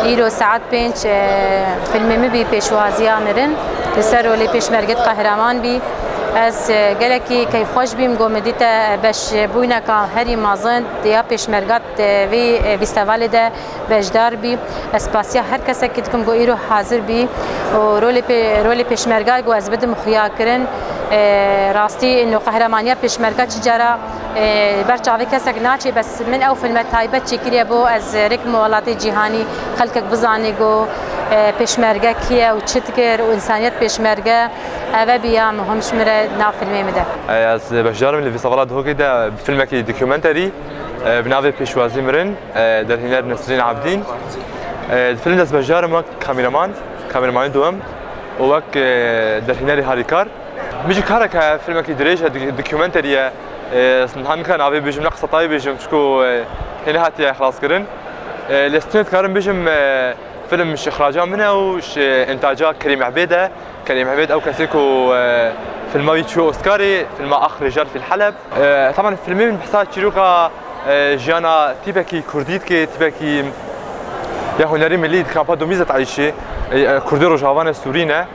ایرو ساعت 5 فیلمی بی پیشوازی آمرن لسر ولی پیشمرگت قهرمان بی از گلکی کیف خوش بیم گومدیت بش بوینا که هری مازن دیا پیشمرگت وی فستیوال ده بجدار بی اسپاسیا هر کس که تکم گو ایرو حاضر بی و رول پیشمرگت گو از بدم خیا کرن راستی انه قهرمانیه پیشمرگت چجرا برچاوی کسک ناچی بس من او فیلم تایبت چکریه بو از رک موالات جهانی خلقك بزانی گو پیشمرگه کیه و چتکر و انسانیت پیشمرگه اوه بیا مهمش مره ناف فیلمی مده از بشجار من الفيستيفالات هو كده فيلم كي دوكيومنتري بنافي بيشوازي مرن در هنر نسرين عابدين الفيلم ده بشجار ما كاميرامان دوم ووك در هنر هاريكار بيجي كارك فيلم كي دريج دوكيومنتري هم كان ابي بيجم نقصه طيب بيجم شكو هنا هاتي خلاص كرن الاستنت كارن بيجم فيلم مش اخراجه منه وش انتاجه كريم عبيده او كاسيكو فيلم شو اوسكاري فيلم اخ رجال في الحلب طبعا الفيلمين بحسات شروكا جانا تيبكي كرديت كي تيبكي يا هنري ملي كامبا دوميزه تعيشي كردي روجافان سورينا